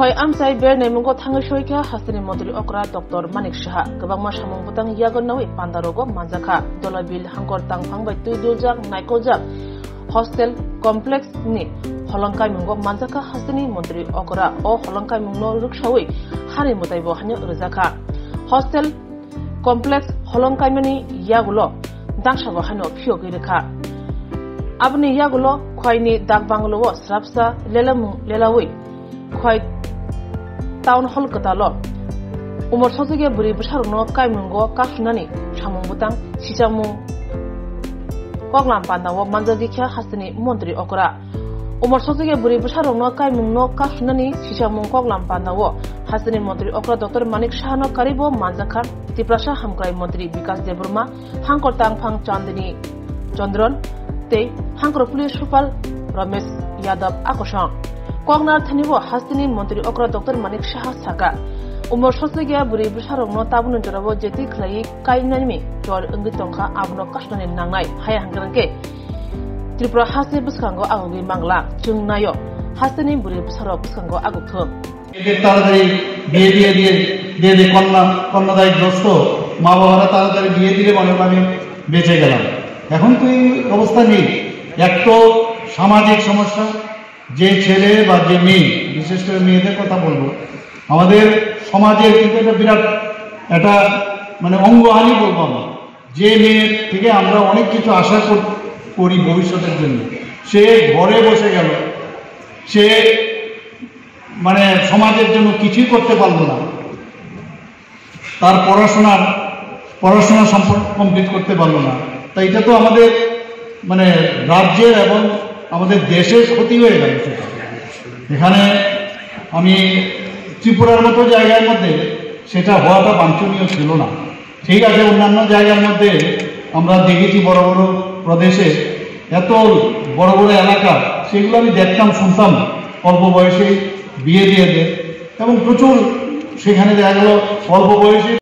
Khoi amsai ber nemungo thangisoi kya hasini modri okra Dr. Manik Shaha gabangma samung butang yagon nawi pandarogo manjaka dolabil hangkor tangphang bai tuiduljak naikoljak hostel complex ni holongkai mungo manjaka hasini modri okra o holongkai mungno rukshawi hari mutaibo hanyo rujaka hostel complex holongkai mani yagulo dangsago hano phio gireka abni yagulo khoini dagbanglo srapsa lelawi khoi town hall katalo umor sojige buri busharno kaimungo kafnani samung butang sisamu koglam pandawo manjagi kya hasini montri okra umor sojige buri busharno kaimungno kafnani sisamu koglam pandawo hasini montri okra Dr. Manik Shahano karibo manjaka Tiprasha hamkrai montri Bikas Deburma hangkor tangphang chandini Chandron te hangkor police supal Ramesh Yadav akosang Kognar thanibo hasini montri okra Dr. Manik Shaha saka umor sosege buri busharongno tabun jorabo jeti khlai kainami jor engi tongkha abno kashnani nangnai haya hangranke Tripura hase buskango agogi mangla chungnayo hasini buri busaro buskango agukthum এদের তাড়াতাড়ি বিয়ে দিয়ে কন্যাদায়ী গ্রস্ত মা বাবারা তাড়াতাড়ি বিয়ে দিলে মনে আমি বেঁচে গেলাম এখন তো এই অবস্থা নেই এক তো সামাজিক সমস্যা যে ছেলে বা যে মেয়ে বিশেষ করে মেয়েদের কথা বলবো আমাদের সমাজের কিন্তু একটা বিরাট একটা মানে অঙ্গহানি বলবো আমরা যে মেয়ের থেকে আমরা অনেক কিছু আশা করি ভবিষ্যতের জন্য সে ঘরে বসে গেল সে মানে সমাজের জন্য কিছুই করতে পারলো না তার পড়াশোনা সম্পূর্ণ কমপ্লিট করতে পারলো না তাই এটা তো আমাদের মানে রাজ্যের এবং আমাদের দেশের ক্ষতি হয়ে গেল সেটা এখানে আমি ত্রিপুরার মতো জায়গার মধ্যে সেটা হওয়াটা বাঞ্ছনীয় ছিল না ঠিক আছে অন্যান্য জায়গার মধ্যে আমরা দেখেছি বড় বড় প্রদেশে এত বড় বড় এলাকা সেগুলো আমি দেখতাম শুনতাম অল্প বয়সে বিয়ে দিয়ে দেয় এবং প্রচুর সেখানে দেখা গেল অল্প বয়সে